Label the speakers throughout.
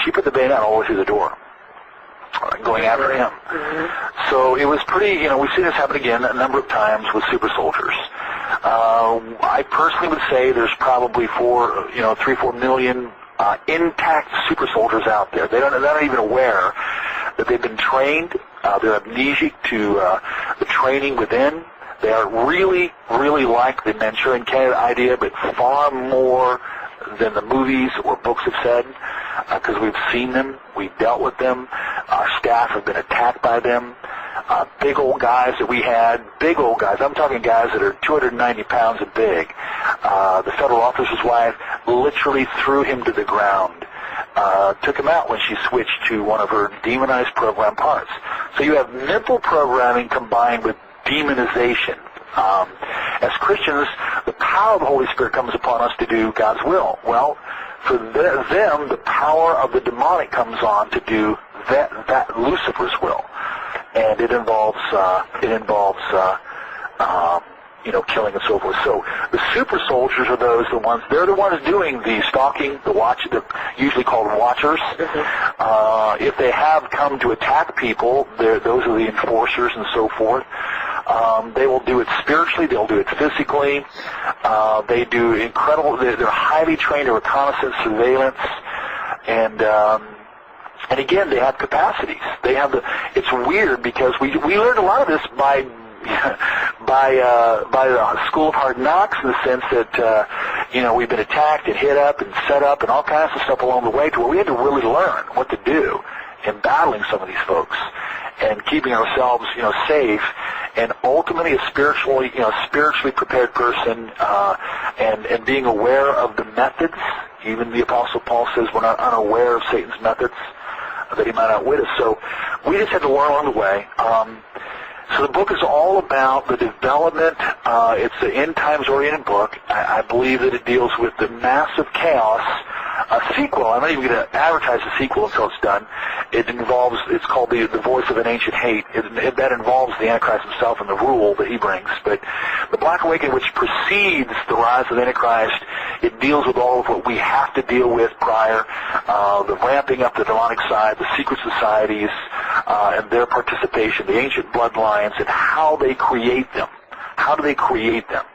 Speaker 1: she put the bayonet all the way through the door, going after him. So it was pretty, we've seen this happen again a number of times with super soldiers. I personally would say there's probably 3-4 million intact super soldiers out there. They're not even aware that they've been trained. They're amnesic to the training within. They are really, really like the Manchurian Candidate idea, but far more than the movies or books have said, because we've seen them, we've dealt with them, our staff have been attacked by them. Big old guys that we had, big old guys, I'm talking guys that are 290 pounds and big. The federal officer's wife literally threw him to the ground, took him out when she switched to one of her demonized program parts. So you have mental programming combined with demonization. As Christians, the power of the Holy Spirit comes upon us to do God's will. Well, for them, the power of the demonic comes on to do that Lucifer's will, and it involves killing and so forth. So the super soldiers are they're the ones doing the stalking, they're usually called watchers. If they have come to attack people, those are the enforcers and so forth. They will do it spiritually, they'll do it physically. They do incredible, they're highly trained in reconnaissance, surveillance, and again, they have capacities. It's weird because we learned a lot of this by the School of Hard Knocks, in the sense that, we've been attacked and hit up and set up and all kinds of stuff along the way, to where we had to really learn what to do in battling some of these folks and keeping ourselves, safe, and ultimately a spiritually prepared person, and being aware of the methods. Even the Apostle Paul says we're not unaware of Satan's methods, that he might outwit us. So we just had to learn along the way. So the book is all about the development. It's an end times oriented book. I believe that it deals with the massive chaos. A sequel, I'm not even going to advertise the sequel until it's done. It's called The Voice of an Ancient Hate. That involves the Antichrist himself and the rule that he brings. But the Black Awakening, which precedes the rise of the Antichrist, it deals with all of what we have to deal with prior, the ramping up the demonic side, the secret societies, and their participation, the ancient bloodlines, and how they create them. How do they create them?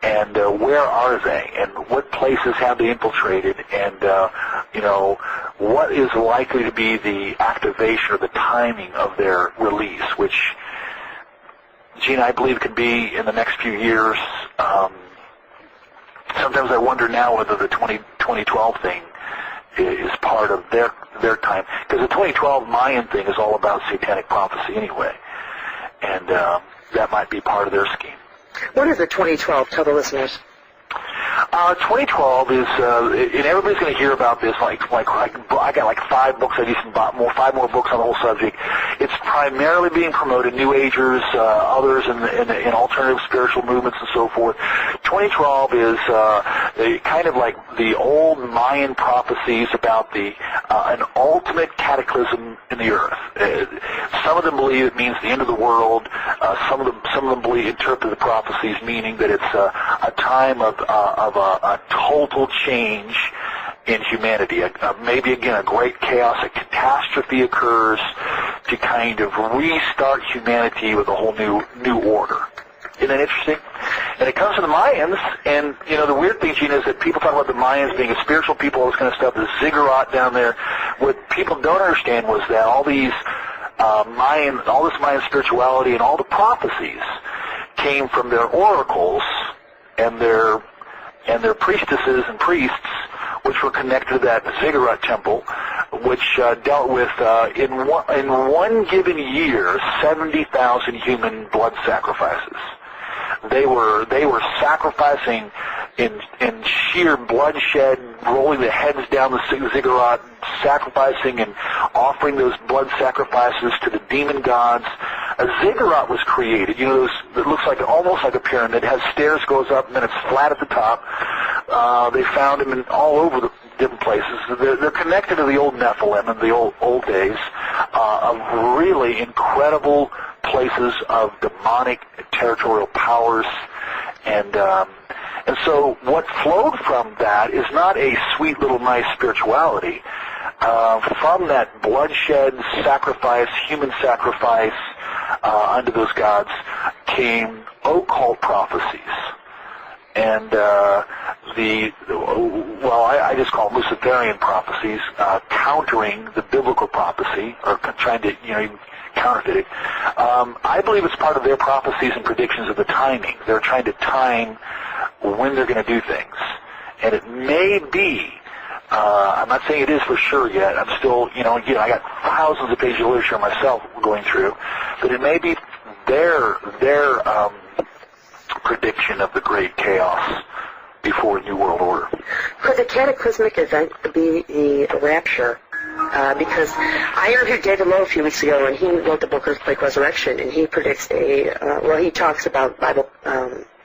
Speaker 1: And where are they? And what places have they infiltrated? And, what is likely to be the activation or the timing of their release, which, Gina, I believe could be in the next few years. Sometimes I wonder now whether the 2012 thing is part of their time. Because the 2012 Mayan thing is all about satanic prophecy anyway. And that might be part of their scheme.
Speaker 2: What is the 2012? Tell the listeners.
Speaker 1: 2012 is, and everybody's going to hear about this. I got like 5 books. I just bought 5 more books on the whole subject. It's primarily being promoted, New Agers, others in alternative spiritual movements and so forth. 2012 is kind of like the old Mayan prophecies about an ultimate cataclysm in the earth. Some of them believe it means the end of the world. Some of them believe interpret the prophecies meaning that it's a time of a total change in humanity. Maybe again a great chaos, a catastrophe occurs to kind of restart humanity with a whole new order. Isn't that interesting? And it comes from the Mayans, and the weird thing, Gina, is that people talk about the Mayans being a spiritual people, all this kind of stuff, the ziggurat down there. What people don't understand was that all this Mayan spirituality and all the prophecies came from their oracles and their priestesses and priests, which were connected to that ziggurat temple, which dealt with in one given year 70,000 human blood sacrifices. They were sacrificing in sheer bloodshed, rolling the heads down the ziggurat, sacrificing and offering those blood sacrifices to the demon gods. A ziggurat was created. It looks like almost like a pyramid. It has stairs, goes up, and then it's flat at the top. They found them in all over the different places. They're connected to the old Nephilim and the old days of really incredible places of demonic territorial powers, and so what flowed from that is not a sweet little nice spirituality. from that bloodshed, sacrifice, human sacrifice unto those gods came occult prophecies. And I just call them Luciferian prophecies, countering the biblical prophecy, or trying to, even counterfeit it. I believe it's part of their prophecies and predictions of the timing. They're trying to time when they're going to do things. And it may be, I'm not saying it is for sure yet. I'm still, again, I got thousands of pages of literature myself going through, but it may be their prediction of the great chaos before New World Order.
Speaker 2: Could the cataclysmic event be the rapture? Because I interviewed David Lowe a few weeks ago, and he wrote the book Earthquake Resurrection, and he predicts he talks about Bible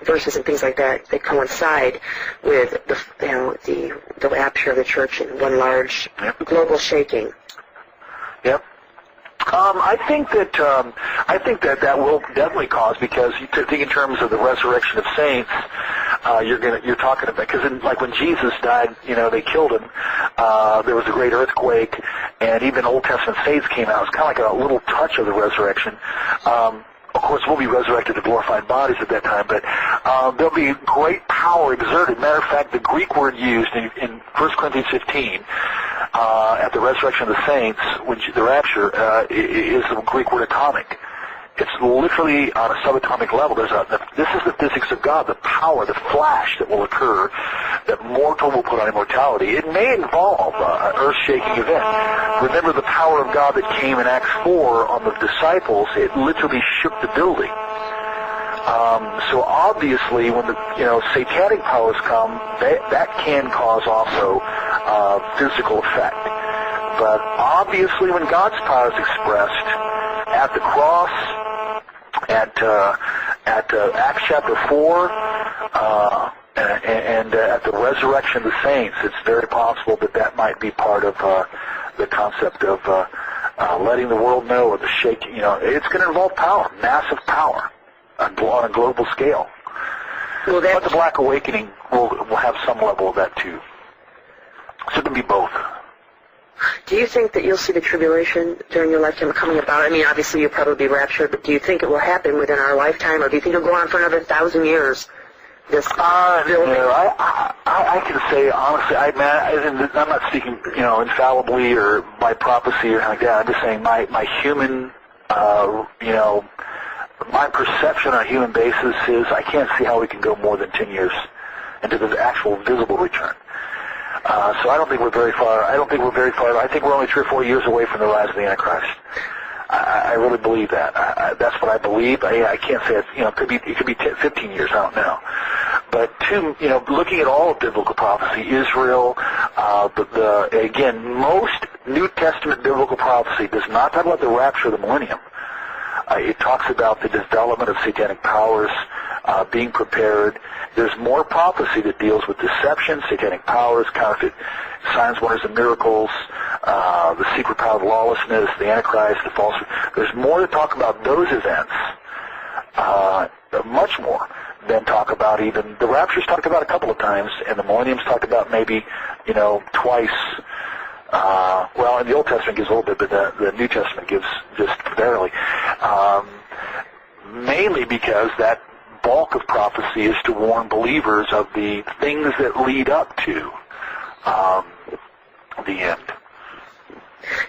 Speaker 2: verses and things like that that coincide with the rapture of the church in one large global shaking. Yep.
Speaker 1: I think that will definitely cause, because you think in terms of the resurrection of saints, you're talking about, because like when Jesus died, they killed him. There was a great earthquake, and even Old Testament saints came out. It's kind of like a little touch of the resurrection. Of course, we'll be resurrected to glorified bodies at that time, but there'll be great power exerted. Matter of fact, the Greek word used in 1 Corinthians 15 at the resurrection of the saints, the rapture, is the Greek word atomic. It's literally on a subatomic level. This is the physics of God, the power, the flash that will occur, that mortal will put on immortality. It may involve an earth-shaking event. Remember the power of God that came in Acts 4 on the disciples. It literally shook the building. So obviously, when the satanic powers come, that can cause also physical effect. But obviously, when God's power is expressed at the cross, at Acts chapter 4, and at the resurrection of the saints, it's very possible that might be part of the concept of letting the world know, or the shaking. It's going to involve power, massive power, on a global scale. Well, but the Black Awakening will have some level of that too. So it can be both.
Speaker 2: Do you think that you'll see the tribulation during your lifetime coming about? I mean, obviously you'll probably be raptured, but do you think it will happen within our lifetime, or do you think it'll go on for another 1,000 years?
Speaker 1: I can say honestly, I'm not speaking, infallibly or by prophecy or anything like that. I'm just saying my human, my perception on a human basis is I can't see how we can go more than 10 years into the actual visible return. So I don't think we're very far. I think we're only 3 or 4 years away from the rise of the Antichrist. I really believe that. That's what I believe. I can't say it. It could be 15 years. I don't know. But looking at all of biblical prophecy, Israel, again, most New Testament biblical prophecy does not talk about the rapture of the millennium. It talks about the development of satanic powers being prepared. There's more prophecy that deals with deception, satanic powers, counterfeit signs, wonders, and miracles, the secret power of lawlessness, the Antichrist, the false. There's more to talk about those events, much more than talk about even the rapture's talked about a couple of times, and the millennium's talked about maybe twice. In the Old Testament gives a little bit, but the New Testament gives just barely. Mainly because that bulk of prophecy is to warn believers of the things that lead up to the end.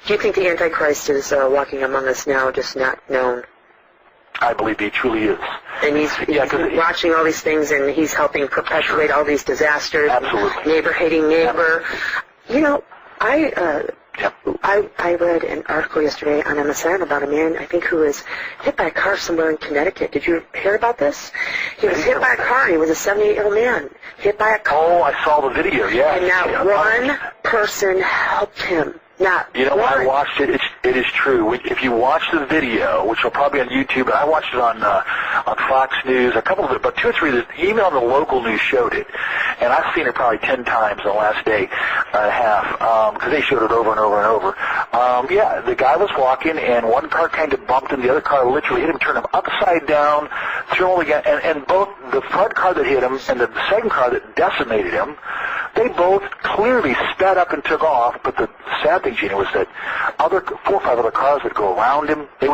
Speaker 2: Do you think the Antichrist is walking among us now, just not known?
Speaker 1: I believe he truly is.
Speaker 2: And he's watching all these things, and he's helping perpetuate all these disasters.
Speaker 1: Absolutely.
Speaker 2: Neighbor-hating neighbor. I read an article yesterday on MSN about a man, I think, who was hit by a car somewhere in Connecticut. Did you hear about this? He was hit by a car, and he was a 78-year-old man. Hit by a car.
Speaker 1: Oh, I saw the video, yeah.
Speaker 2: And not one person helped him. Not one.
Speaker 1: I watched it. It is true. If you watch the video, which will probably be on YouTube, but I watched it on Fox News, about 2 or 3, even on the local news showed it. And I've seen it probably 10 times in the last day and a half, because they showed it over and over and over. The guy was walking, and one car kind of bumped him. The other car literally hit him, turned him upside down, threw him again. And both the front car that hit him and the second car that decimated him, They both clearly sped up and took off, but the sad thing, Gina, was that 4 or 5 other cars would go around him. They